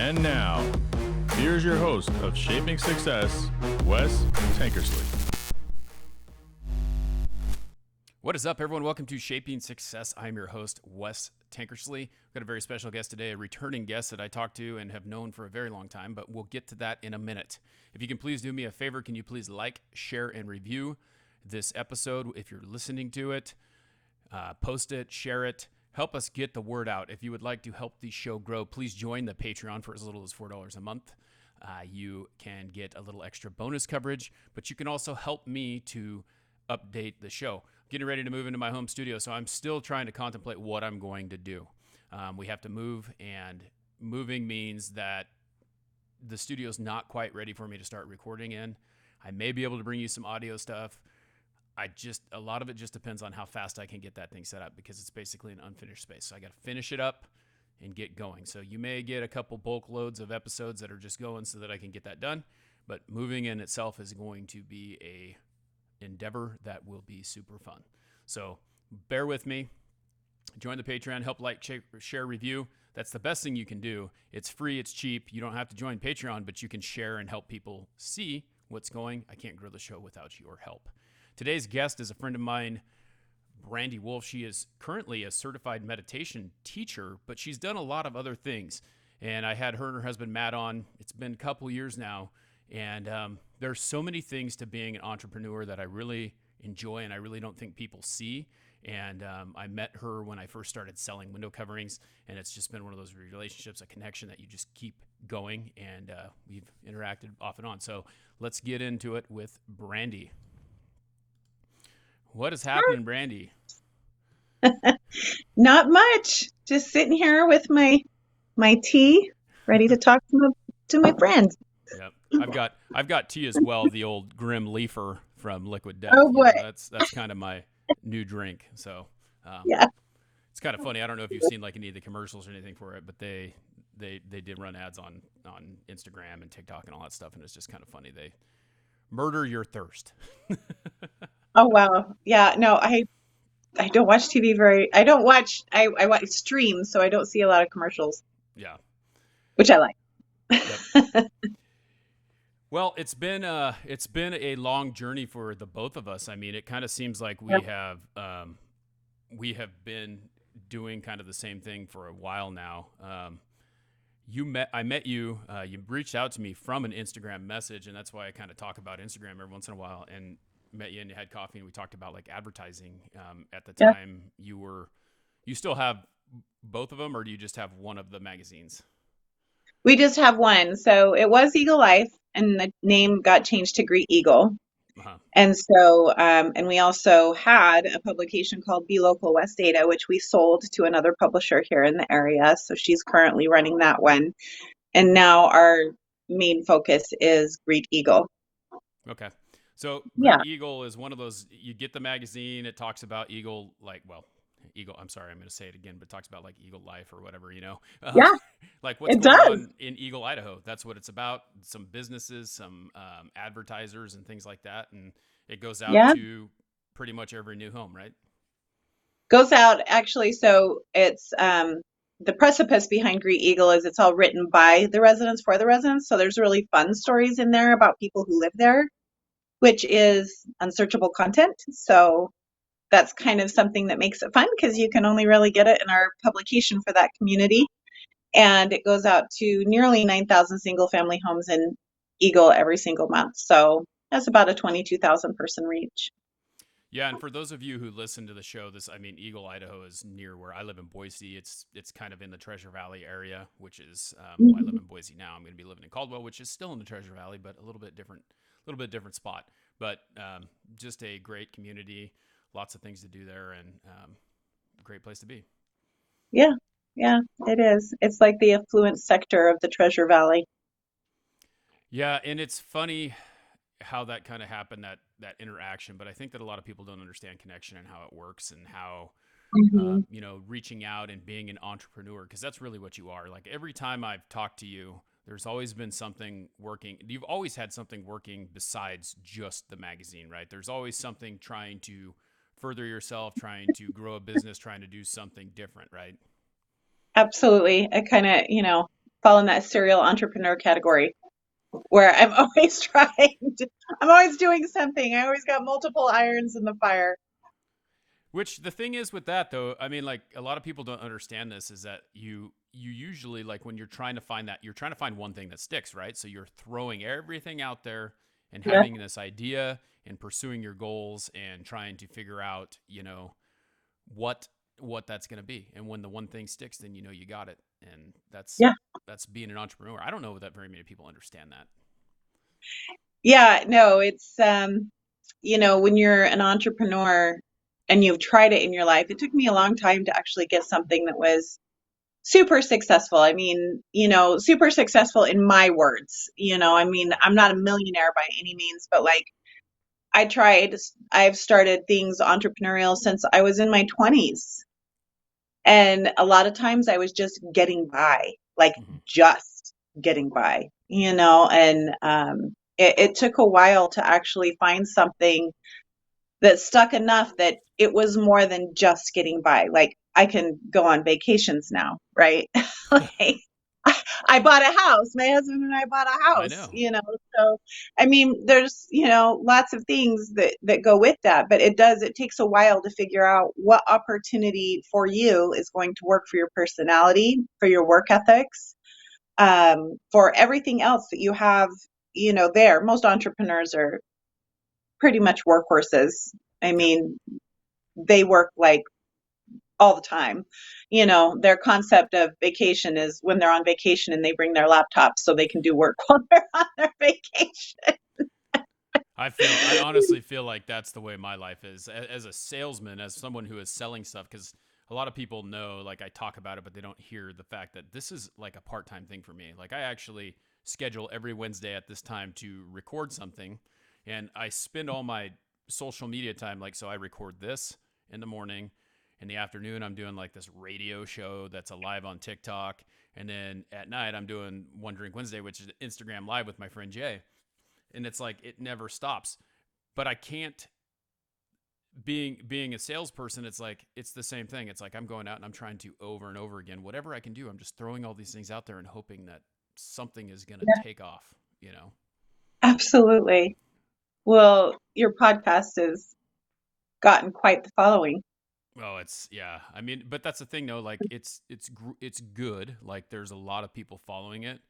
And now, here's your host of Shaping Success, Wes Tankersley. What is up, everyone? Welcome to Shaping Success. I'm your host, Wes Tankersley. We've got a very special guest today, a returning guest that I talked to and have known for a very long time, but we'll get to that in a minute. If you can please do me a favor, can you please like, share, and review this episode if you're listening to it? Post it, share it. Help us get the word out. If you would like to help the show grow, please join the Patreon for as little as $4 a month. You can get a little extra bonus coverage, but you can also help me to update the show. I'm getting ready to move into my home studio, so I'm still trying to contemplate what I'm going to do. We have to move, and moving means that the studio's not quite ready for me to start recording in. I may be able to bring you some audio stuff. A lot of it just depends on how fast I can get that thing set up, because it's basically an unfinished space. So I got to finish it up and get going. So you may get a couple bulk loads of episodes that are just going so that I can get that done. But moving in itself is going to be a endeavor that will be super fun. So bear with me. Join the Patreon, help like, share, review. That's the best thing you can do. It's free, it's cheap. You don't have to join Patreon, but you can share and help people see what's going. I can't grow the show without your help. Today's guest is a friend of mine, Brandi Wolf. She is currently a certified meditation teacher, but she's done a lot of other things. And I had her and her husband, Matt, on. It's been a couple years now. And there's so many things to being an entrepreneur that I really enjoy and I really don't think people see. And I met her when I first started selling window coverings. And it's just been one of those relationships, a connection that you just keep going. And we've interacted off and on. So let's get into it with Brandi. What is happening, Brandy? Not much. Just sitting here with my tea, ready to talk to my friends. Yep. I've got tea as well, the old Grim Leafer from Liquid Death. Oh boy. That's kind of my new drink. So yeah. It's kind of funny. I don't know if you've seen like any of the commercials or anything for it, but they did run ads on Instagram and TikTok and all that stuff, and it's just kind of funny. They murder your thirst. Oh wow. Yeah, no, I don't watch TV I watch streams, so I don't see a lot of commercials. Yeah. Which I like. Yep. Well, it's been a long journey for the both of us. I mean, it kind of seems like we have been doing kind of the same thing for a while now. I met you, you reached out to me from an Instagram message, and that's why I kind of talk about Instagram every once in a while, and met you and you had coffee and we talked about like advertising. At the time you still have both of them, or do you just have one of the magazines? We just have one. So it was Eagle Life and the name got changed to Great Eagle. Uh-huh. And so, and we also had a publication called Be Local West Data, which we sold to another publisher here in the area. So she's currently running that one. And now our main focus is Great Eagle. Okay. So Great Eagle is one of those, you get the magazine, it talks about Eagle, I'm sorry, I'm going to say it again, but it talks about like Eagle Life or whatever, like what's going on in Eagle, Idaho. That's what it's about. Some businesses, some advertisers and things like that. And it goes out to pretty much every new home, right? Goes out actually. So it's, the precipice behind Great Eagle is it's all written by the residents for the residents. So there's really fun stories in there about people who live there, which is unsearchable content. So that's kind of something that makes it fun because you can only really get it in our publication for that community. And it goes out to nearly 9,000 single family homes in Eagle every single month. So that's about a 22,000 person reach. Yeah, and for those of you who listen to the show, Eagle, Idaho is near where I live in Boise. It's kind of in the Treasure Valley area, which is, I live in Boise now. I'm going to be living in Caldwell, which is still in the Treasure Valley, but a little bit different spot. But just a great community, lots of things to do there, and a great place to be. Yeah, it is. It's like the affluent sector of the Treasure Valley. Yeah, and it's funny how that kind of happened, that interaction, but I think that a lot of people don't understand connection and how it works and how, reaching out and being an entrepreneur, because that's really what you are. Like every time I've talked to you, there's always been something working. You've always had something working besides just the magazine, right? There's always something trying to further yourself, trying to grow a business, trying to do something different, right? Absolutely. I kind of, fall in that serial entrepreneur category where I'm always I'm always doing something. I always got multiple irons in the fire. Which the thing is with that though, I mean, like a lot of people don't understand this is that you usually like when you're trying to find that you're trying to find one thing that sticks, right? So you're throwing everything out there and Yeah. having this idea and pursuing your goals and trying to figure out, what that's going to be. And when the one thing sticks, then you got it. And Yeah. that's being an entrepreneur. I don't know that very many people understand that. Yeah, no, it's when you're an entrepreneur and you've tried it in your life, it took me a long time to actually get something that was super successful. I mean, super successful in my words. I mean, Right. I'm not a millionaire by any means, but like I've started things entrepreneurial since I was in my 20s. And a lot of times I was just getting by, like Mm-hmm. just getting by, and it took a while to actually find something that stuck enough that it was more than just getting by. Like I can go on vacations now, right? Like I bought a house. My husband and I bought a I house, know. So I mean, there's, lots of things that go with that, but it takes a while to figure out what opportunity for you is going to work for your personality, for your work ethics, for everything else that you have, there. Most entrepreneurs are pretty much workhorses. I Yep. mean, they work like all the time. Their concept of vacation is when they're on vacation and they bring their laptops so they can do work while they're on their vacation. I honestly feel like that's the way my life is as a salesman, as someone who is selling stuff. Because a lot of people know, like I talk about it, but they don't hear the fact that this is like a part-time thing for me. Like I actually schedule every Wednesday at this time to record something, and I spend all my social media time. Like, so I record this in the morning. In the afternoon, I'm doing like this radio show that's live on TikTok. And then at night, I'm doing One Drink Wednesday, which is Instagram Live with my friend Jay. And it's like it never stops. But I can't being a salesperson, it's like it's the same thing. It's like I'm going out and I'm trying to over and over again, whatever I can do, I'm just throwing all these things out there and hoping that something is going to Yeah, take off. absolutely. Well, your podcast has gotten quite the following. Oh, it's yeah. I mean, but that's the thing though, like it's good. Like there's a lot of people following it,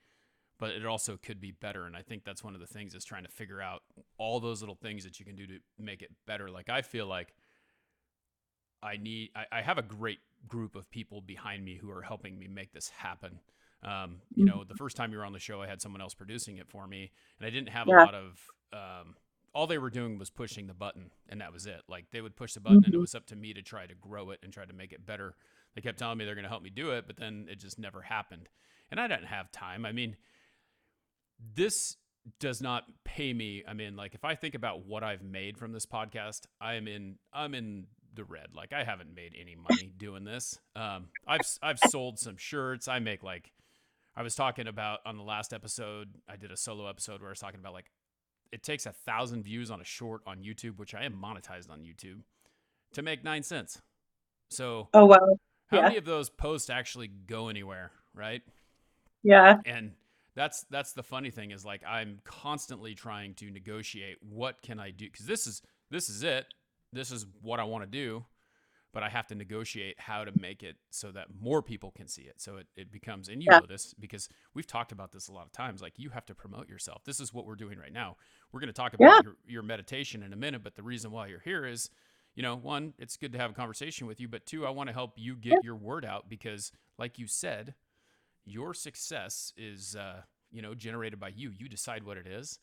but it also could be better. And I think that's one of the things is trying to figure out all those little things that you can do to make it better. Like I feel like I have a great group of people behind me who are helping me make this happen. The first time you were on the show, I had someone else producing it for me, and I didn't have a Yeah. lot of. All they were doing was pushing the button, and that was it. Like they would push the button, and it Mhm. was up to me to try to grow it and try to make it better. They kept telling me they're going to help me do it, but then it just never happened, and I didn't have time. I mean, this does not pay me. I mean, like if I think about what I've made from this podcast, I'm in the red. Like I haven't made any money doing this. I've sold some shirts. I make like I was talking about on the last episode. I did a solo episode where I was talking about like it takes 1,000 views on a short on YouTube, which I am monetized on YouTube, to make 9 cents. So Oh, well. how Yeah. many of those posts actually go anywhere, right? Yeah. And that's the funny thing is like I'm constantly trying to negotiate what can I do, because this is it, this is what I want to do, but I have to negotiate how to make it so that more people can see it, so it becomes, and you Yeah. know this because we've talked about this a lot of times, like you have to promote yourself. This is what we're doing right now. We're going to talk about Yeah. your meditation in a minute, but the reason why you're here is one, it's good to have a conversation with you, but two, I want to help you Yeah. get your word out because like you said, your success is generated by you. You decide what it is.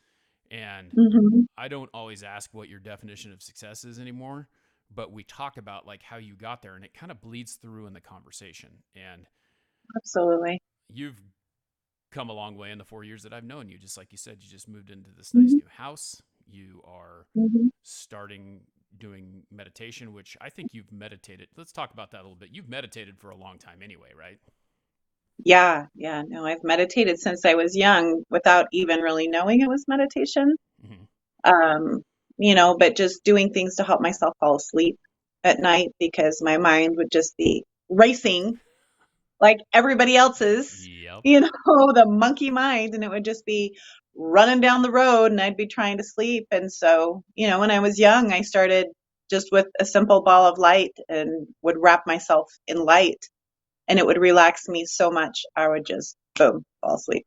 And Hmm. I don't always ask what your definition of success is anymore, but we talk about like how you got there and it kind of bleeds through in the conversation. And Absolutely. you've come a long way in the 4 years that I've known you. Just like you said, you just moved into this nice Hmm. new house. You are Hmm. starting doing meditation, which I think you've meditated. Let's talk about that a little bit. You've meditated for a long time anyway, right? Yeah. Yeah. No, I've meditated since I was young without even really knowing it was meditation. Mm-hmm. Um, but just doing things to help myself fall asleep at night because my mind would just be racing like everybody else's, Yep. the monkey mind, and it would just be running down the road and I'd be trying to sleep. And so, when I was young, I started just with a simple ball of light and would wrap myself in light, and it would relax me so much. I would just, boom, fall asleep.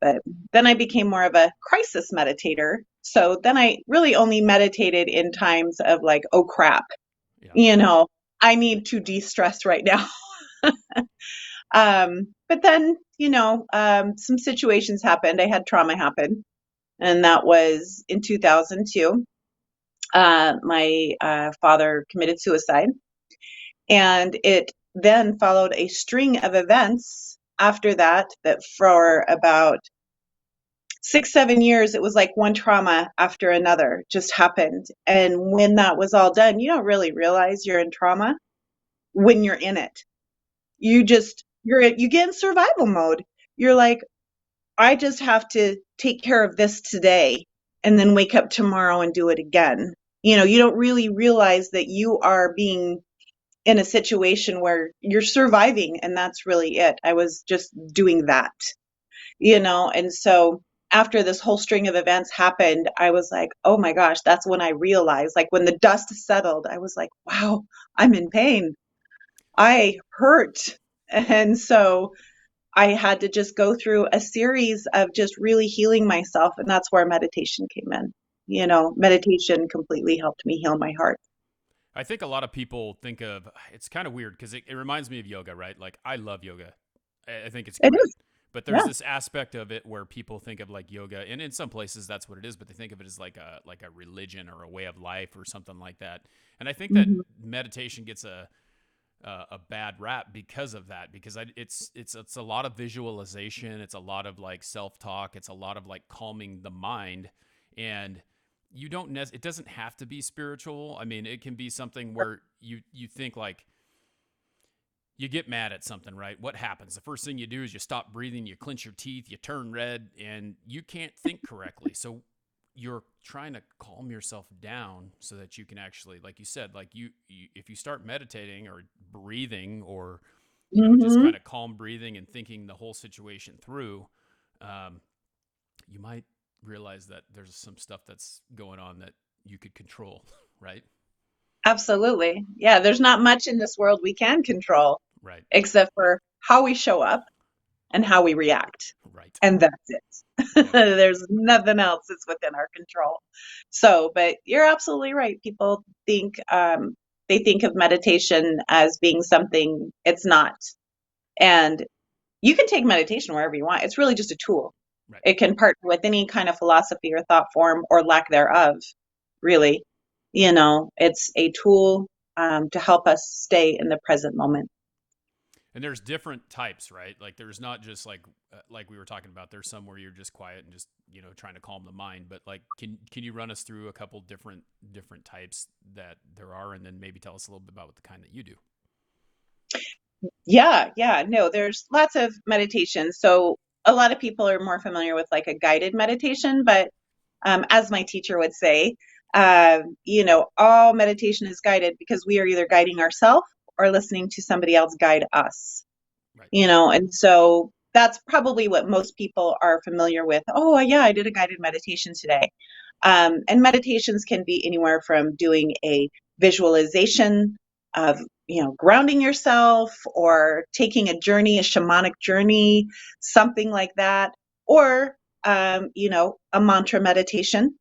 But then I became more of a crisis meditator. So then I really only meditated in times of like, oh crap, Yeah. I need to de-stress right now. But then, some situations happened. I had trauma happen, and that was in 2002. My father committed suicide, and it then followed a string of events after that for about 6, 7 years, it was like one trauma after another just happened. And when that was all done, you don't really realize you're in trauma when you're in it. You get in survival mode. You're like, I just have to take care of this today and then wake up tomorrow and do it again. You don't really realize that you are being in a situation where you're surviving, and that's really it. I was just doing that, and so after this whole string of events happened, I was like, oh my gosh, that's when I realized, like when the dust settled, I was like, wow, I'm in pain. I hurt. And so I had to just go through a series of just really healing myself. And that's where meditation came in. Meditation completely helped me heal my heart. I think a lot of people think of it's kind of weird because it reminds me of yoga, right? Like I love yoga. I think it's It great. is. But there's Yeah. this aspect of it where people think of like yoga, and in some places that's what it is, but they think of it as like a religion or a way of life or something like that. And I think that Mhm. meditation gets a bad rap because of that, because it's a lot of visualization, it's a lot of like self-talk, it's a lot of like calming the mind, and you don't it doesn't have to be spiritual. I mean, it can be something where you think like you get mad at something, right? What happens? The first thing you do is you stop breathing, you clench your teeth, you turn red, and you can't think correctly. So you're trying to calm yourself down so that you can actually, like you said, like you if you start meditating or breathing or just Mhm. kind of calm breathing and thinking the whole situation through, um, you might realize that there's some stuff that's going on that you could control, right? Absolutely. Yeah, there's not much in this world we can control Right. except for how we show up and how we react. Right. And that's it. Yep. There's nothing else that's within our control. So, but you're absolutely right. People think they think of meditation as being something it's not. And you can take meditation wherever you want. It's really just a tool. Right. It can partner with any kind of philosophy or thought form or lack thereof, really. It's a tool to help us stay in the present moment. And there's different types, right? Like there's not just like we were talking about. There's some where you're just quiet and just trying to calm the mind. But like, can you run us through a couple different types that there are, and then maybe tell us a little bit about what the kind that you do? Yeah, yeah. No, there's lots of meditation. So a lot of people are more familiar with like a guided meditation, but as my teacher would say, all meditation is guided because we are either guiding ourselves or listening to somebody else guide us. Right. And so that's probably what most people are familiar with. Oh, yeah, I did a guided meditation today. And meditations can be anywhere from doing a visualization of, grounding yourself or taking a journey, a shamanic journey, something like that, or, a mantra meditation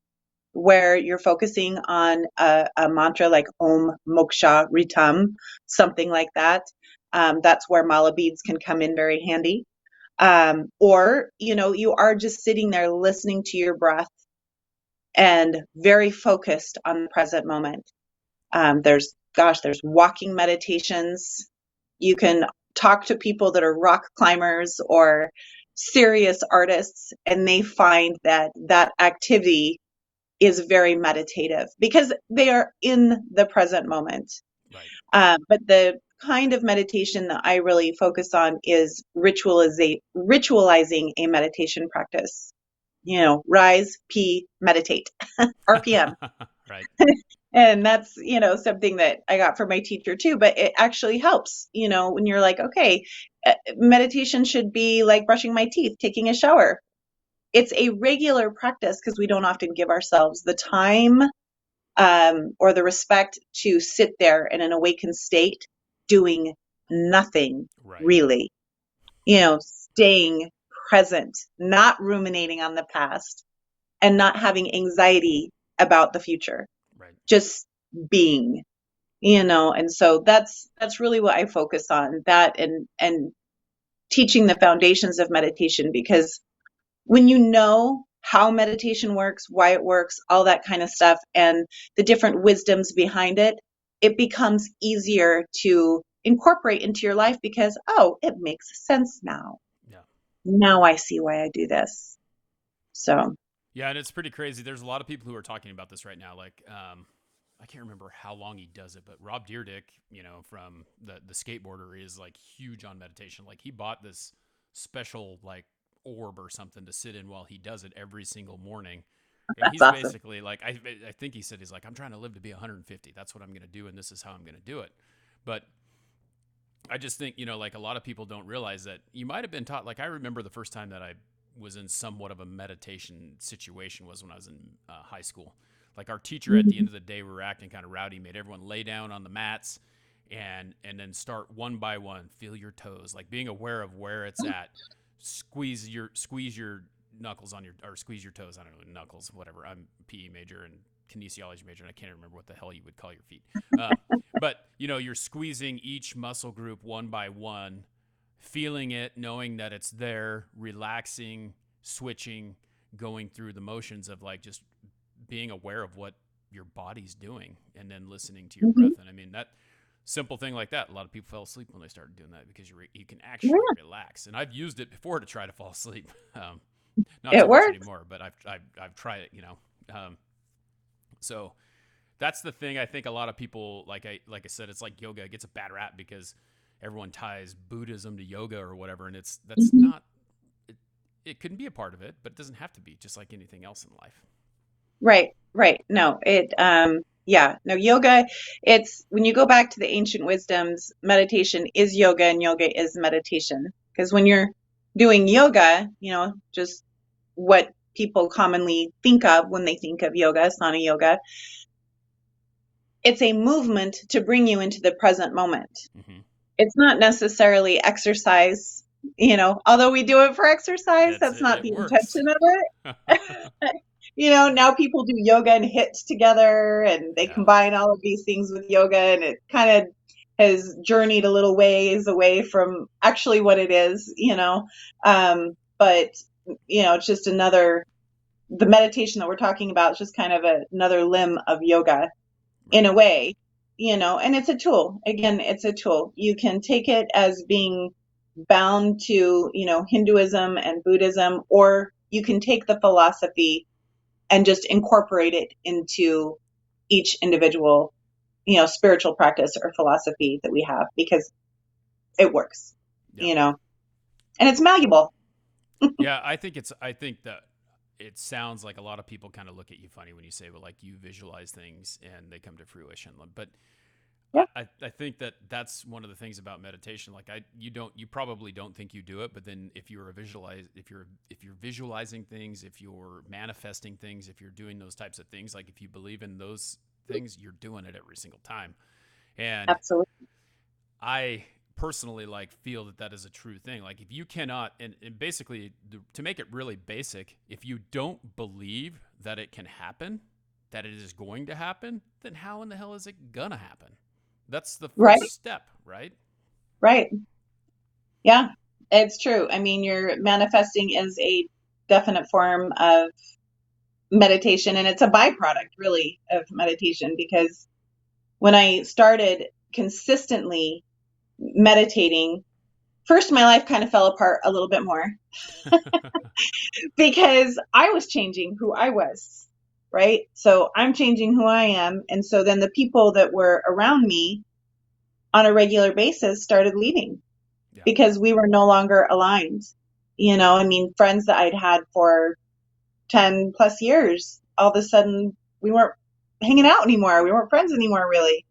where you're focusing on a mantra like Om Moksha Ritam, something like that. That's where mala beads can come in very handy. Or, you are just sitting there listening to your breath and very focused on the present moment. There's walking meditations. You can talk to people that are rock climbers or serious artists, and they find that that activity is very meditative because they are in the present moment. Right. But the kind of meditation that I really focus on is ritualizing a meditation practice. Rise, pee, meditate, RPM. Right. And that's, something that I got from my teacher too, but it actually helps, when you're like, okay, meditation should be like brushing my teeth, taking a shower. It's a regular practice because we don't often give ourselves the time or the respect to sit there in an awakened state doing nothing Right. really, staying present, not ruminating on the past and not having anxiety about the future, Right. just being, and so that's really what I focus on, that and teaching the foundations of meditation, because when you know how meditation works, why it works, all that kind of stuff, and the different wisdoms behind it, it becomes easier to incorporate into your life because, oh, it makes sense now. Yeah. Now I see why I do this. So, Yeah, and it's pretty crazy. There's a lot of people who are talking about this right now. Like, I can't remember how long he does it, but Rob Dyrdek, from the skateboarder, is like huge on meditation. Like, he bought this special like orb or something to sit in while he does it every single morning. And that's he's awesome. basically like, I think he said, he's like, I'm trying to live to be 150. That's what I'm going to do, and this is how I'm going to do it. But I just think, like, a lot of people don't realize that you might have been taught. Like, I remember the first time that I was in somewhat of a meditation situation was when I was in high school. Like, our teacher at the end of the day, we were acting kind of rowdy, made everyone lay down on the mats and then start one by one, feel your toes, like being aware of where it's at. Squeeze your knuckles on or squeeze your toes. I don't know, knuckles, whatever. I'm a PE major and kinesiology major, and I can't remember what the hell you would call your feet. But you're squeezing each muscle group one by one, feeling it, knowing that it's there, relaxing, switching, going through the motions of like just being aware of what your body's doing, and then listening to your Mm-hmm. breath. And I mean, that simple thing like that, a lot of people fell asleep when they started doing that because you can Yeah, actually relax. And I've used it before to try to fall asleep. Not it so much works. anymore, but I've tried it. So that's the thing. I think a lot of people, like I said, it's like yoga. It gets a bad rap because everyone ties Buddhism to yoga or whatever, and that's Mhm. not. It can be a part of it, but it doesn't have to be. Just like anything else in life. Right, right. No, yeah, no, yoga, it's when you go back to the ancient wisdoms, meditation is yoga and yoga is meditation. Because when you're doing yoga, just what people commonly think of when they think of yoga, asana yoga, it's a movement to bring you into the present moment. Mm-hmm. It's not necessarily exercise, although we do it for exercise, that's not It the works. intention of it. Now people do yoga and HIIT together and they Yeah. combine all of these things with yoga, and it kind of has journeyed a little ways away from actually what it is, but it's just the meditation that we're talking about is just kind of another limb of yoga in Right. a way, and it's a tool. Again, it's a tool. You can take it as being bound to, Hinduism and Buddhism, or you can take the philosophy and just incorporate it into each individual, spiritual practice or philosophy that we have, because it works, Yep. and it's malleable. Yeah, I think that it sounds like a lot of people kind of look at you funny when you say, well, like, you visualize things and they come to fruition. But Yeah. I think that that's one of the things about meditation. Like, you probably don't think you do it, but then if you're visualizing things, if you're manifesting things, if you're doing those types of things, like if you believe in those things, you're doing it every single time. And Absolutely. I personally feel that is a true thing. Like, if you cannot, and basically to make it really basic, if you don't believe that it can happen, that it is going to happen, then how in the hell is it gonna happen? That's the Right. first step, right? Right. Yeah, it's true. I mean, your manifesting is a definite form of meditation, and it's a byproduct really of meditation, because when I started consistently meditating, first my life kind of fell apart a little bit more because I was changing who I was, right? So I'm changing who I am. And so then the people that were around me on a regular basis started leaving Yeah. because we were no longer aligned. I mean, friends that I'd had for 10 plus years, all of a sudden we weren't hanging out anymore. We weren't friends anymore, really.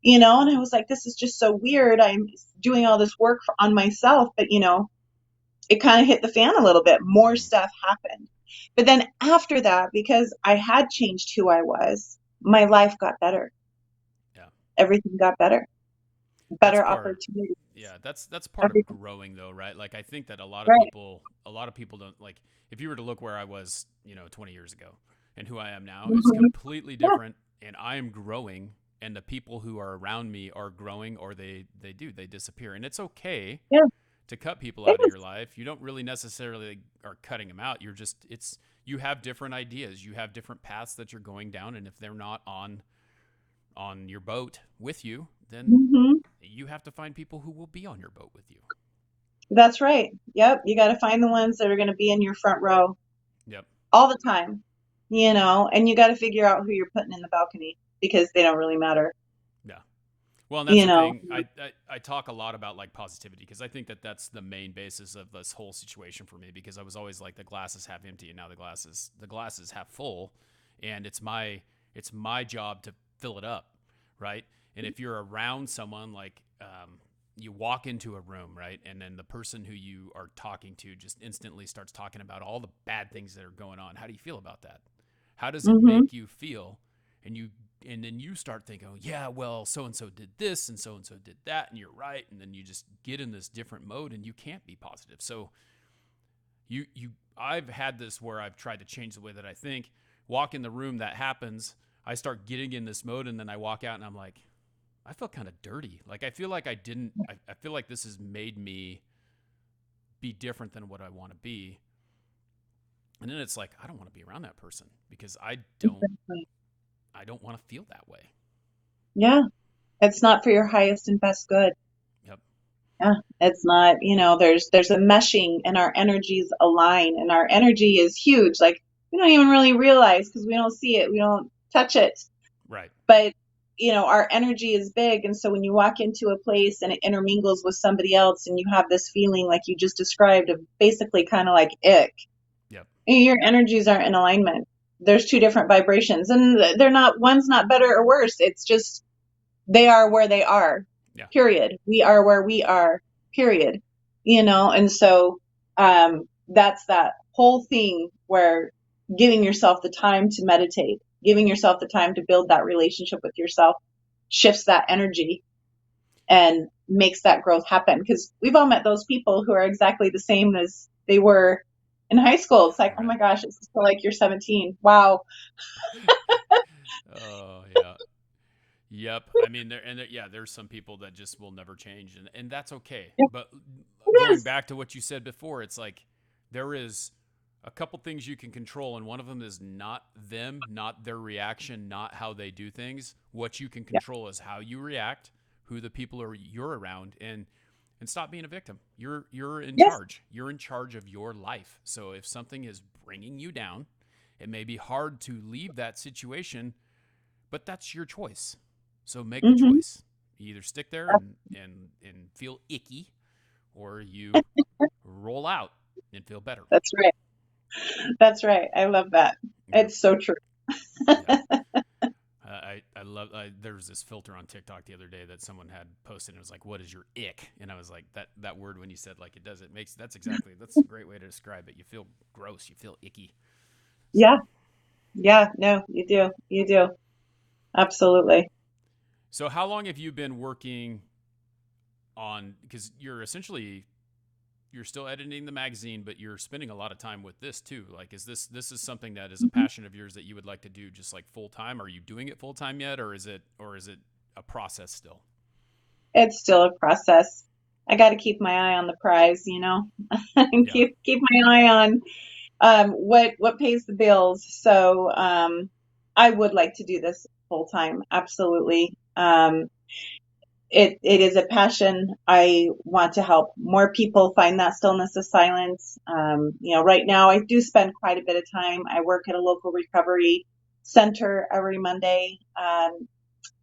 And I was like, this is just so weird. I'm doing all this work on myself, but it kind of hit the fan a little bit. More stuff happened. But then after that, because I had changed who I was, my life got better. Yeah. Everything got better. That's Better part. opportunities. Yeah, that's part of Everything. growing though, right? Like I think that Right. a lot of people don't like if you were to look where I was, 20 years ago and who I am now, it's Mhm. completely Yeah. different and I am growing and the people who are around me are growing or they disappear. And it's okay Yeah. to cut people It out of your is. life. You don't really necessarily are cutting them out. You're just you have different ideas. You have different paths that you're going down and if they're not on your boat with you, then Mhm. you have to find people who will be on your boat with you. That's right. Yep. You got to find the ones that are going to be in your front row Yep. all the time, and you got to figure out who you're putting in the balcony because they don't really matter, Yeah. Well, and that's you the know. thing. I talk a lot about like positivity because I think that that's the main basis of this whole situation for me because I was always like the glass is half empty and now the glass is half full and it's my job to fill it up, right? And if you're around someone like you walk into a room, right? And then the person who you are talking to just instantly starts talking about all the bad things that are going on. How do you feel about that? How does it Mhm. make you feel? And then you start thinking, oh, yeah, well, so and so did this and so did that, and you're right. And then you just get in this different mode and you can't be positive. So I've had this where I've tried to change the way that I think. Walk in the room, that happens. I start getting in this mode and then I walk out and I'm like, I feel kind of dirty. Like I feel like I feel like this has made me be different than what I want to be. And then it's like, I don't want to be around that person because Exactly. I don't want to feel that way. Yeah. It's not for your highest and best good. Yep. Yeah. It's not, there's a meshing and our energies align and our energy is huge. Like we don't even really realize because we don't see it. We don't touch it. Right. But our energy is big, and so when you walk into a place and it intermingles with somebody else and you have this feeling like you just described of basically kind of like ick, Yep. your energies aren't in alignment. There's two different vibrations and one's not better or worse. It's just they are where they are, Yeah. period. We are where we are, period. And so that's that whole thing where giving yourself the time to meditate, giving yourself the time to build that relationship with yourself shifts that energy and makes that growth happen. Because we've all met those people who are exactly the same as they were in high school. It's like, oh Right. my gosh, it's still like you're 17. Wow. Oh yeah. Yep. I mean, there's some people that just will never change, and that's okay. Yeah, But it going is. back to what you said before, it's like there is a couple things you can control, and one of them is not them, not their reaction, not how they do things. What you can Yeah. control is how you react, who the people are you're around, and stop being a victim. You're in Yes. charge. You're in charge of your life. So if something is bringing you down, it may be hard to leave that situation, but that's your choice. So make the Hmm. choice. You either stick there and feel icky, or you roll out and feel better. That's right. That's right. I love that. Yep. It's so true. Yep. I love. There was this filter on TikTok the other day that someone had posted. And it was like, "What is your ick?" And I was like, "That word when you said like it does, it makes that's a great way to describe it. You feel gross. You feel icky." So, Yeah. Yeah. No, you do. You do. Absolutely. so how long have you been working on? Because you're still editing the magazine, but you're spending a lot of time with this too. Like, is this is something that is a Mhm. passion of yours that you would like to do just like full time? Are you doing it full time yet, or is it a process still? It's still a process. I got to keep my eye on the prize, and Yeah. keep my eye on what pays the bills. So I would like to do this full time. Absolutely. It is a passion. I want to help more people find that stillness of silence. Right now I do spend quite a bit of time. I work at a local recovery center every Monday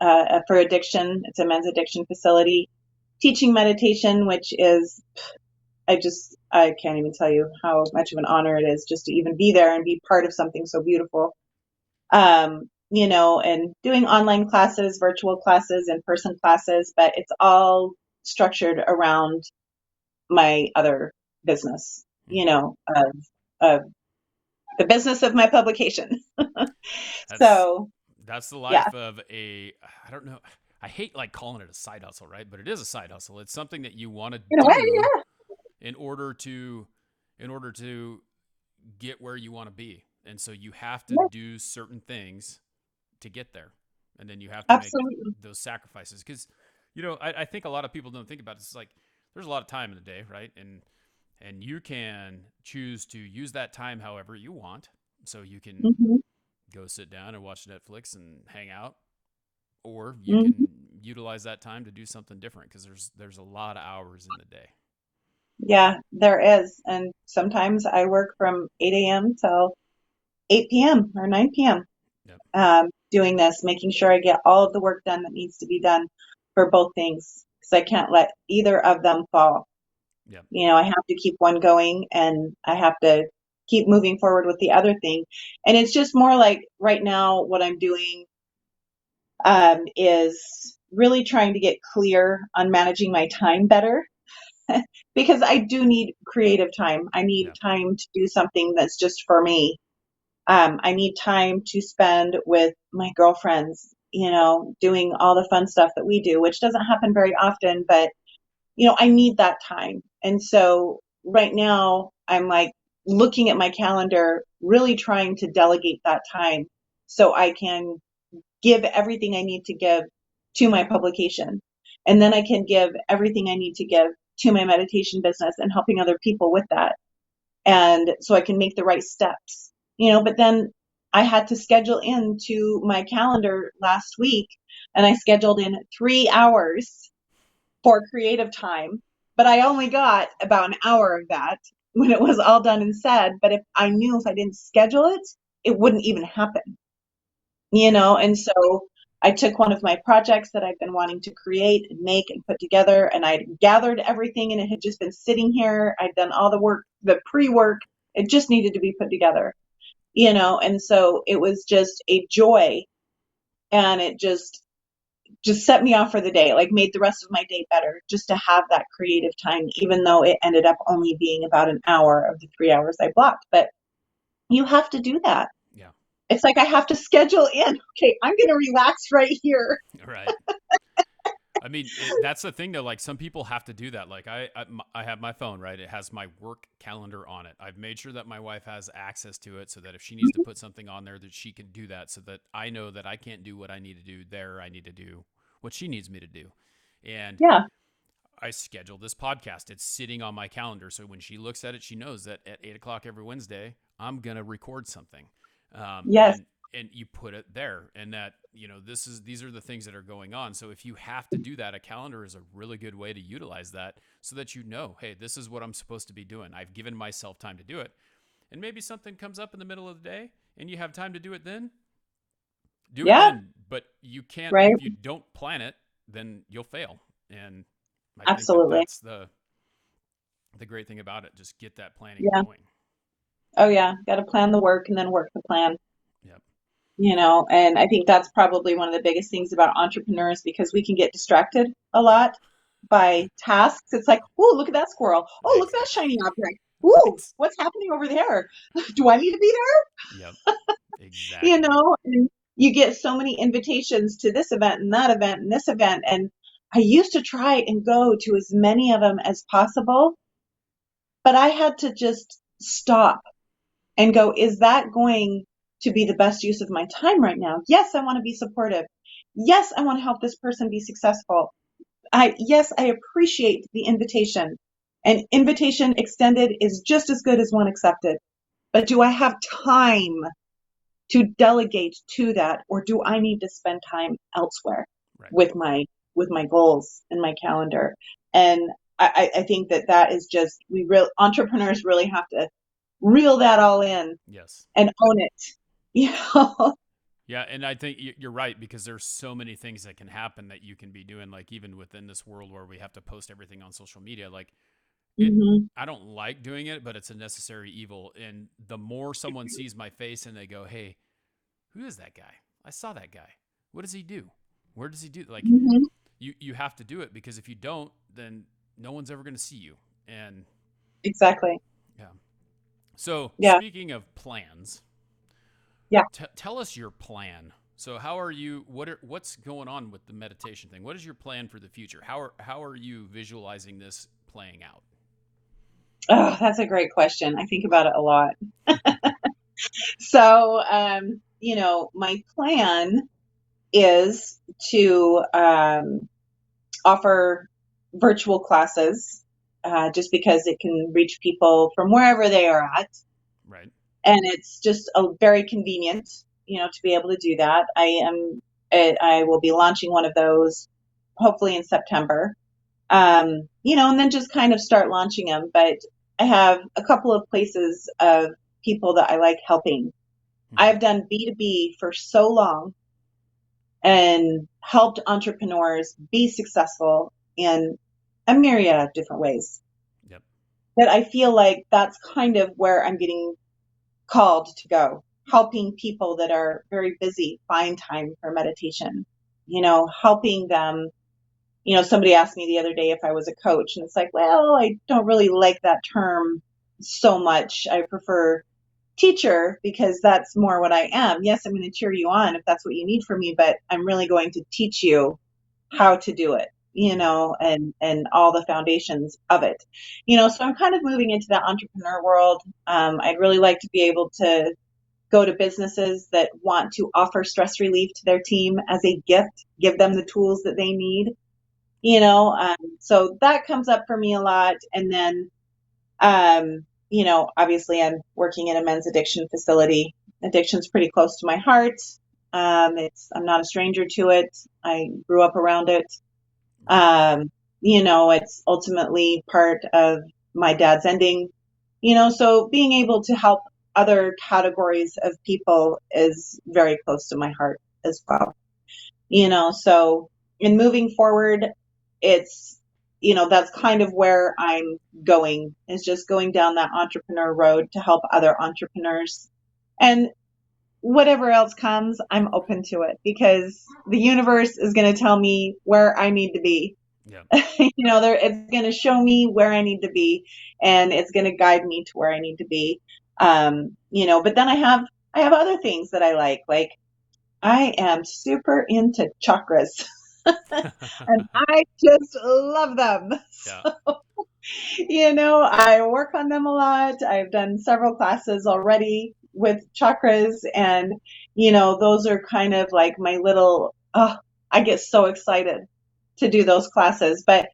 for addiction. It's a men's addiction facility, teaching meditation, which is I can't even tell you how much of an honor it is just to even be there and be part of something so beautiful. and doing online classes, virtual classes, in-person classes, but it's all structured around my other business, of the business of my publication. That's So, that's the yeah, life of I don't know. I hate like calling it a side hustle, right? But it is a side hustle. It's something that you want to in a way, do yeah, in order to in order to get where you want to be. And so you have to yeah, do certain things to get there. And then you have to make absolutely. those sacrifices. Because, I think a lot of people don't think about it. It's like there's a lot of time in the day, right? And you can choose to use that time however you want. So you can Hmm. go sit down and watch Netflix and hang out, or you Hmm. can utilize that time to do something different because there's a lot of hours in the day. Yeah, there is. And sometimes I work from 8 a.m. till 8 p.m. or 9 p.m. Yep. Doing this, making sure I get all of the work done that needs to be done for both things because I can't let either of them fall. Yep. I have to keep one going and I have to keep moving forward with the other thing. And it's just more like right now, what I'm doing is really trying to get clear on managing my time better because I do need creative time. I need Yep. time to do something that's just for me. I need time to spend with my girlfriends, doing all the fun stuff that we do, which doesn't happen very often, but I need that time. And so right now I'm like looking at my calendar, really trying to delegate that time so I can give everything I need to give to my publication. And then I can give everything I need to give to my meditation business and helping other people with that. And so I can make the right steps, but then I had to schedule into my calendar last week and I scheduled in 3 hours for creative time, but I only got about an hour of that when it was all done and said. But if I knew if I didn't schedule it, it wouldn't even happen, Yeah. and so I took one of my projects that I've been wanting to create and make and put together, and I gathered everything, and it had just been sitting here. I'd done all the work, the pre-work. It just needed to be put together, and so it was just a joy, and it just set me off for the day, like made the rest of my day better just to have that creative time, even though it ended up only being about an hour of the 3 hours I blocked. But you have to do that. Yeah. It's like I have to schedule in, okay, I'm going to relax right here. Right. I mean, that's the thing though. Like some people have to do that. Like I have my phone, right? It has my work calendar on it. I've made sure that my wife has access to it so that if she needs to put something on there, that she can do that, so that I know that I can't do what I need to do there. I need to do what she needs me to do. And Yeah. I schedule this podcast. It's sitting on my calendar. So when she looks at it, she knows that at 8 o'clock every Wednesday, I'm going to record something. Um, Yes. and, and you put it there, and that, these are the things that are going on. So if you have to do that, a calendar is a really good way to utilize that so that hey, this is what I'm supposed to be doing. I've given myself time to do it. And maybe something comes up in the middle of the day and you have time to do it then, do it Yeah. then. But you can't, Right. if you don't plan it, then you'll fail. And I think that Absolutely. that's the great thing about it. Just get that planning Yeah. going. Oh, yeah. Got to plan the work and then work the plan, Yep. and I think that's probably one of the biggest things about entrepreneurs because we can get distracted a lot by tasks. It's like, oh, look at that squirrel. Oh, look at that Exactly. shiny object. Ooh, Ex- what's happening over there? Do I need to be Yep. there? Exactly. And you get so many invitations to this event and that event and this event. And I used to try and go to as many of them as possible, but I had to just stop and go, is that going to be the best use of my time right now? Yes, I want to be supportive. Yes, I want to help this person be successful. Yes, I appreciate the invitation. An invitation extended is just as good as one accepted. But do I have time to delegate to that, or do I need to spend time elsewhere Right. with my goals and my calendar? And I think that is just entrepreneurs really have to reel that all in Yes. and own it. You know? Yeah, and I think you're right, because there's so many things that can happen that you can be doing, like even within this world where we have to post everything on social media. Like it, Hmm. I don't like doing it, but it's a necessary evil. And the more someone sees my face and they go, "Hey, who is that guy? I saw that guy. What does he do? Where does he do? Like, Hmm. you have to do it, because if you don't, then no one's ever going to see you. And Exactly. yeah. So Yeah. speaking of plans, Yeah. tell us your plan. So how are you? What's going on with the meditation thing? What is your plan for the future? How are you visualizing this playing out? Oh, that's a great question. I think about it a lot. So, my plan is to offer virtual classes, just because it can reach people from wherever they are at. Right. And it's just very convenient, to be able to do that. I will be launching one of those hopefully in September. And then just kind of start launching them. But I have a couple of places of people that I like helping. Hmm. I've done B2B for so long and helped entrepreneurs be successful in a myriad of different ways Yep. that I feel like that's kind of where I'm getting called to go, helping people that are very busy find time for meditation, helping them. Somebody asked me the other day if I was a coach, and it's like, well, I don't really like that term so much. I prefer teacher because that's more what I am. Yes, I'm going to cheer you on if that's what you need from me, but I'm really going to teach you how to do it, Yeah. and all the foundations of it. So I'm kind of moving into that entrepreneur world. I'd really like to be able to go to businesses that want to offer stress relief to their team as a gift, give them the tools that they need, so that comes up for me a lot. And then, obviously I'm working in a men's addiction facility. Addiction's pretty close to my heart. I'm not a stranger to it. I grew up around it. Right. It's ultimately part of my dad's ending, so being able to help other categories of people is very close to my heart as well. So in moving forward, it's, that's kind of where I'm going, is just going down that entrepreneur road to help other entrepreneurs. And whatever else comes, I'm open to it because the universe is going to tell me where I need to be. Yep. It's going to show me where I need to be, and it's going to guide me to where I need to be. But then I have other things that I like. Like, I am super into chakras. And I just love them. Yeah. I work on them a lot. I've done several classes already with chakras, and those are kind of like my little, oh, I get so excited to do those classes. But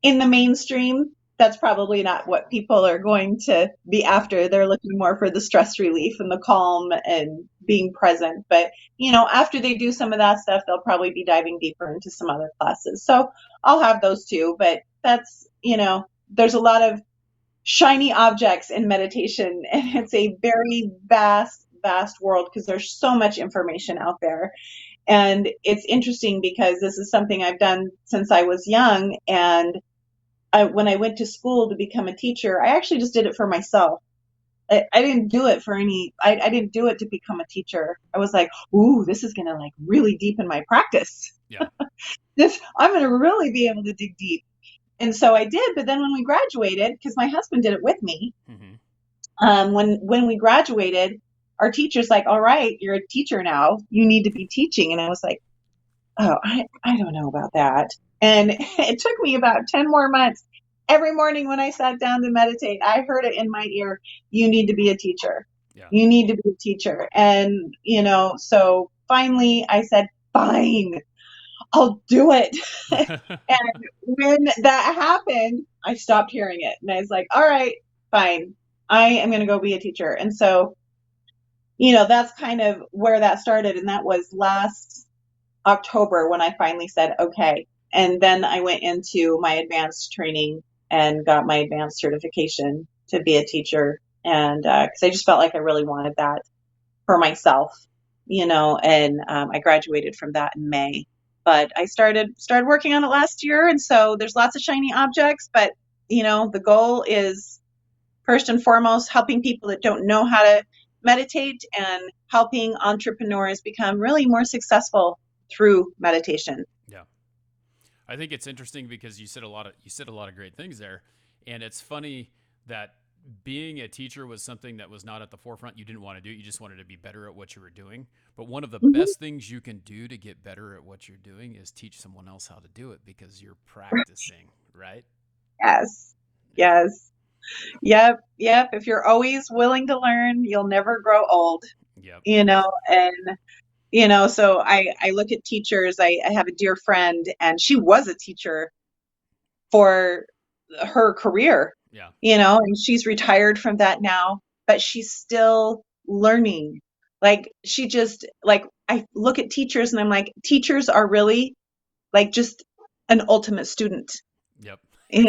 in the mainstream, that's probably not what people are going to be Yeah. after. They're looking more for the stress relief and the calm and being present. But, after they do some of that stuff, they'll probably be diving deeper into some other classes. So I'll have those too. But there's a lot of shiny objects in meditation, and Yep. it's a very vast, vast world because there's so much information out there. And it's interesting because this is something I've done since I was young. And when I went to school to become a teacher, I actually just did it for myself. I didn't do it for I didn't do it to become a teacher. I was like, ooh, this is going to like really deepen my practice. Yeah. I'm going to really be able to dig deep. And so I did. But then when we graduated, because my husband did it with me, Hmm. when we graduated, our teacher's like, all right, you're a teacher now. You need to be teaching. And I was like, oh, I don't know about that. And it took me about 10 more months. Every morning when I sat down to meditate, I heard it in my ear, you need to be a teacher. Yeah. You need to be a teacher. And, so finally I said, fine, I'll do it. And when that happened, I stopped hearing it. And I was like, all right, fine. I am going to go be a teacher. And so, that's kind of where that started. And that was last October when I finally said, okay. And then I went into my advanced training and got my advanced certification to be a teacher. And because I just felt like I really wanted that for myself, and I graduated from that in May. But I started working on it last year. And so there's lots of shiny objects, but the goal is first and foremost helping people that don't know how to meditate and helping entrepreneurs become really more successful through meditation. Yeah. I think it's interesting because you said a lot of great things there. And it's funny that being a teacher was something that was not at the forefront. You didn't want to do it. You just wanted to be better at what you were doing. But one of the best things you can do to get better at what you're doing is teach someone else how to do it, because you're practicing, right? Yes. Yes. Yep. Yep. If you're always willing to learn, you'll never grow old, Yep. and so I look at teachers. I have a dear friend, and she was a teacher for her career, Yeah. and she's retired from that now, but she's still learning. Like, she just, like, I look at teachers and I'm like, teachers are really like just an ultimate student. Yep. They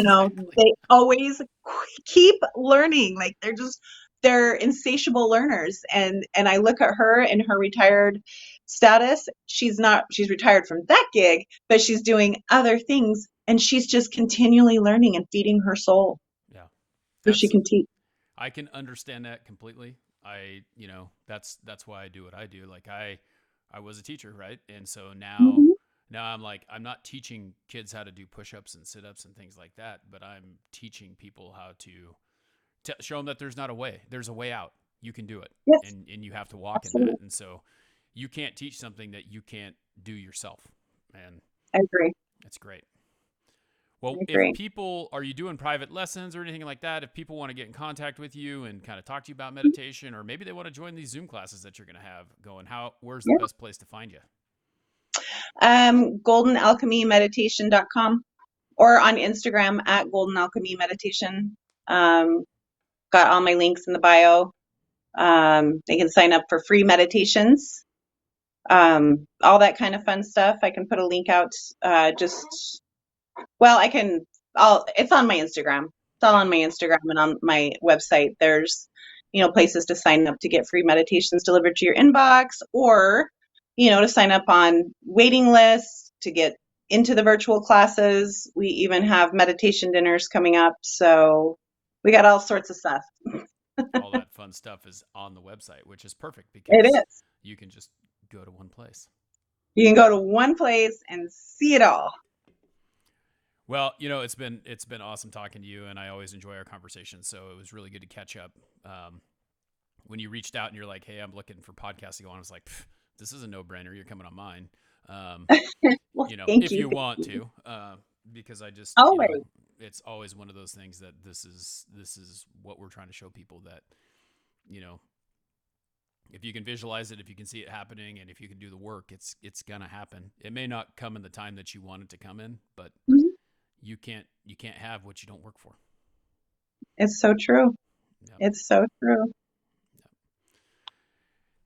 always keep learning. Like, they're insatiable learners. And I look at her in her retired status. She's retired from that gig, but she's doing other things, and she's just continually learning and feeding her soul Yeah. so she can teach. I can understand that completely. That's why I do what I do. Like, I was a teacher, right? And so Mhm. now I'm like, I'm not teaching kids how to do push-ups and sit-ups and things like that, but I'm teaching people how to show them that there's not a way. There's a way out. You can do it. Yes, And you have to walk in absolutely. that. And so you can't teach something that you can't do yourself. And I agree. that's great. Well, I agree. are you doing private lessons or anything like that? If people want to get in contact with you and kind of talk to you about meditation, or maybe they want to join these Zoom classes that you're going to have going, where's the Yeah. best place to find you? Meditation.com, or on Instagram at Golden Alchemy Meditation. Got all my links in the bio. They can sign up for free meditations, all that kind of fun stuff. I can put a link out. It's on my Instagram. It's all Yeah. on my Instagram and on my website. There's, places to sign up to get free meditations delivered to your inbox, or, to sign up on waiting lists to get into the virtual classes. We even have meditation dinners coming up. So we got all sorts of stuff. All that fun stuff is on the website, which is perfect It because is. you can just go to one place. You can go to one place and see it all. Well, it's been awesome talking to you, and I always enjoy our conversations. So it was really good to catch up. When you reached out and you're like, "Hey, I'm looking for podcasts to go on," I was like, "This is a no-brainer. You're coming on mine." Well, thank If you. you want to, because I just, Always. it's always one of those things that this is what we're trying to show people, that, if you can visualize it, if you can see it happening, and if you can do the work, it's gonna happen. It may not come in the time that you want it to come in, but Mhm. you can't have what you don't work for. It's so true. Yep. It's so true. Yep.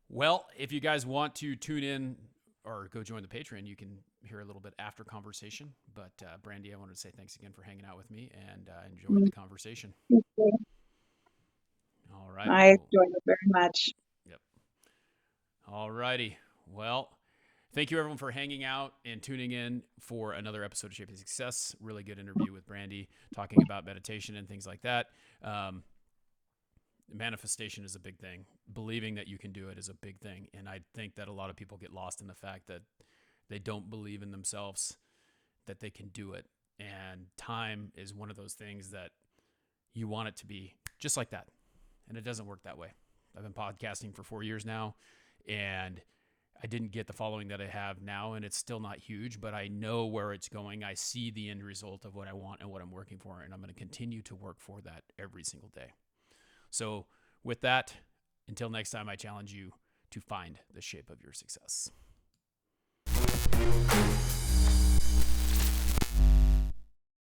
Well, if you guys want to tune in or go join the Patreon, you can hear a little bit after conversation. But Brandy, I wanted to say thanks again for hanging out with me, and enjoyed the conversation. Thank you. All right. I enjoyed it very much. Yep. All righty. Well, thank you everyone for hanging out and tuning in for another episode of Shaping Success. Really good interview with Brandy, talking about meditation and things like that. Manifestation is a big thing. Believing that you can do it is a big thing. And I think that a lot of people get lost in the fact that they don't believe in themselves, that they can do it. And time is one of those things that you want it to be just like that. And it doesn't work that way. I've been podcasting for 4 years now, and I didn't get the following that I have now, and it's still not huge, but I know where it's going. I see the end result of what I want and what I'm working for, and I'm going to continue to work for that every single day. So with that, until next time, I challenge you to find the shape of your success.